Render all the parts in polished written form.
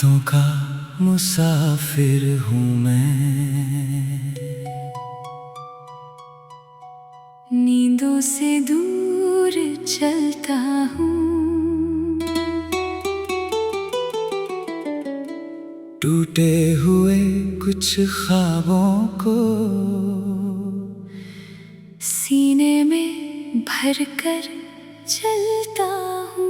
रातों का मुसाफिर हूँ मैं, नींदों से दूर चलता हूँ, टूटे हुए कुछ ख्वाबों को सीने में भरकर चलता हूँ।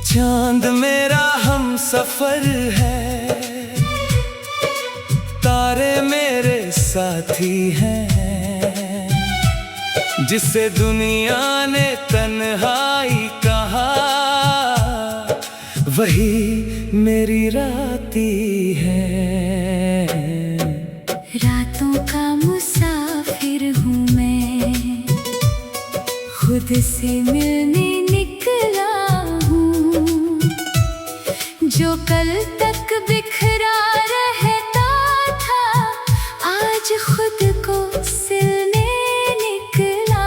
चांद मेरा हम सफर है, तारे मेरे साथी हैं, जिसे दुनिया ने तन्हाई कहा वही मेरी राती है। रातों का मुसाफिर हूँ मैं, खुद से मिलने निकला हूँ, जो कल तक बिखरा रहता था आज खुद को सिलने निकला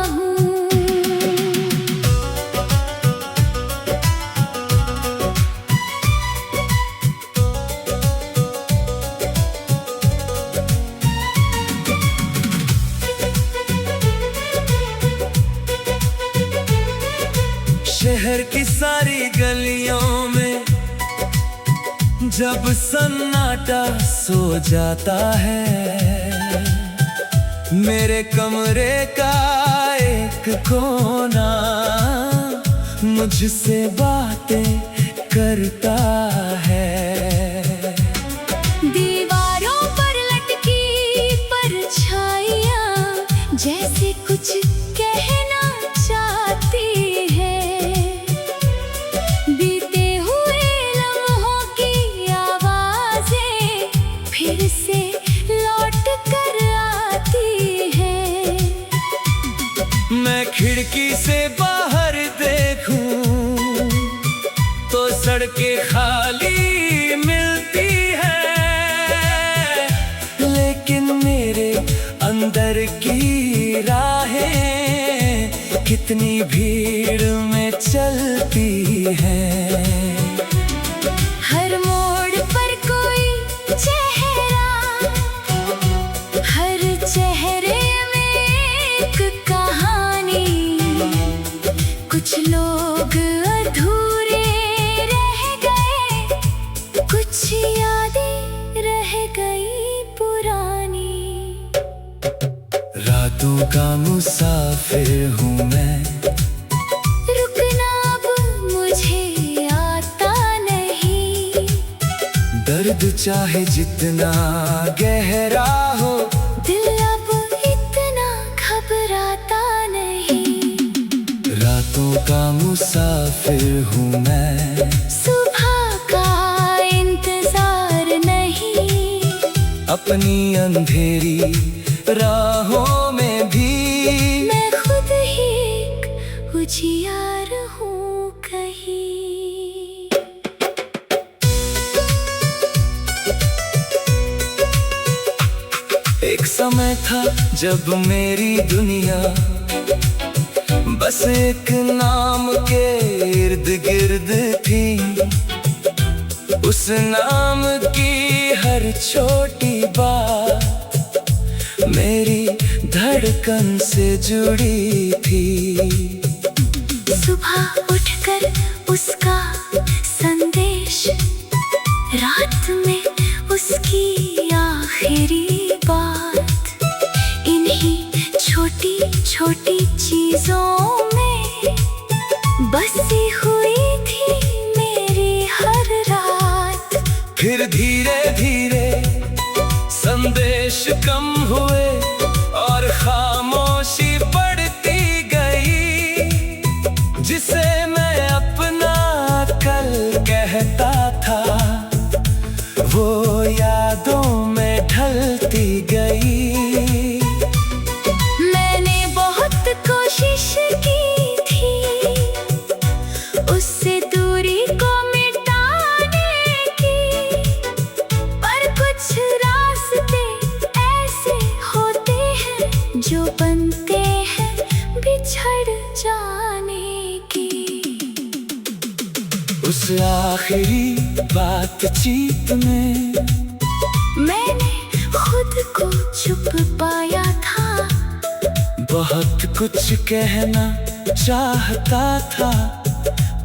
हूँ। शहर की सारी गलियों में जब सन्नाटा सो जाता है, मेरे कमरे का एक कोना मुझसे बातें करता है। दीवारों पर लटकी परछाइयाँ जैसे कुछ कहना चाहती है, बीते हुए लम्हों की आवाजें फिर से लौट कर आती है। मैं खिड़की से बाहर देखूं तो सड़कें खाली मिलती है, लेकिन मेरे अंदर की राहें कितनी भीड़ में चलती है। हर मोड़ पर कोई चेहरा, हर चेहरे में एक कहानी, कुछ लोग अधूरे रह गए, कुछ यादें रह गई पुरानी। रातों का मुसाफिर हूँ मैं, रुकना अब मुझे आता नहीं, दर्द चाहे जितना गहरा हो दिल अब इतना घबराता नहीं। रातों का मुसाफिर हूँ मैं, सुबह का इंतजार नहीं, अपनी अंधेरी राहों में भी मैं खुद ही एक उजियार हूँ कहीं। एक समय था जब मेरी दुनिया बस एक नाम के इर्द गिर्द थी, उस नाम की हर छोटी बात मेरी धड़कन से जुड़ी थी। सुबह उठकर उसका संदेश, रात में उसकी आखिरी बात, इन्हीं छोटी छोटी चीजों में बसी हुई थी मेरी हर रात। फिर धीरे धीरे संदेश कम हुए और खामोशी बढ़ती गई, जिसे मैं अपना कल कहता था वो यादों में ढलती गई। मैंने बहुत कोशिश की थी उससे दूरी को मिटाने की, पर कुछ रास्ते ऐसे होते हैं आखिरी बातचीत में मैंने खुद को चुप पाया था। बहुत कुछ कहना चाहता था,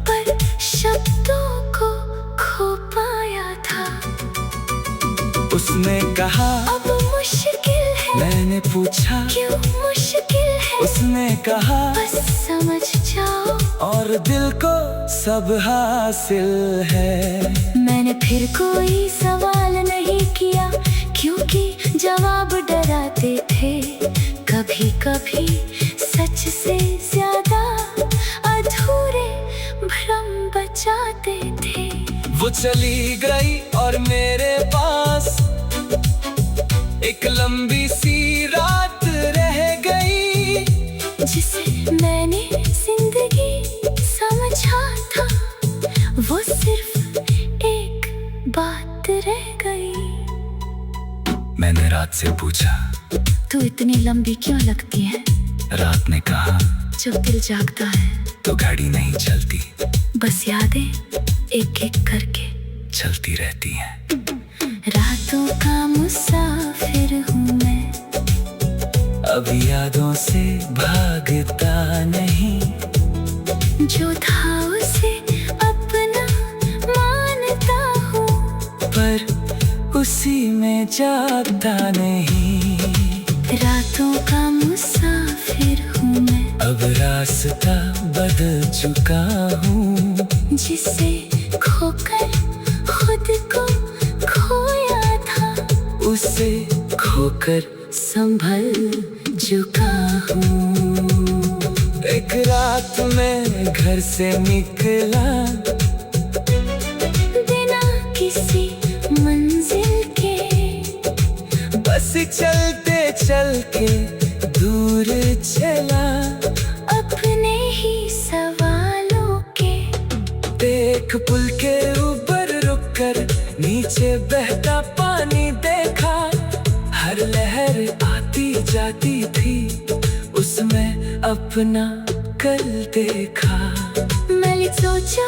पर शब्दों को खो पाया था। उसने कहा अब मुश्किल है। मैंने पूछा क्यों मुश्किल है? उसने कहा बस समझ जाओ, और दिल को सब हासिल है। मैंने फिर कोई सवाल नहीं किया, क्योंकि जवाब डराते थे। कभी कभी सच से ज्यादा अधूरे भ्रम बचाते थे। वो चली गई और मेरे पास एक लंबी सी रात रह गई, जिसे मैंने जिंदगी समझा था, वो सिर्फ एक बात रह गई। मैंने रात से पूछा, तू इतनी लंबी क्यों लगती है? रात ने कहा, जब दिल जागता है तो घड़ी नहीं चलती, बस यादें एक एक करके चलती रहती हैं। रातों का मुसाफिर हूँ मैं, अब यादों से भागता नहीं, जो था उसे अपना मानता हूँ, पर उसी में जाता नहीं। रातों का मुसाफिर हूँ मैं, अब रास्ता बदल चुका हूँ, जिसे खोकर खुद को खोया था, उसे खोकर संभल चुका हूँ। एक रात में घर से निकला, बिना किसी मंजिल के, बस चलते चल के दूर चला, अपने ही सवालों के। देख पुल के ऊपर रुक कर नीचे बहता पानी देखा, हर लहर आती जाती थी, उसमें अपना कल देखा। मैंने सोचा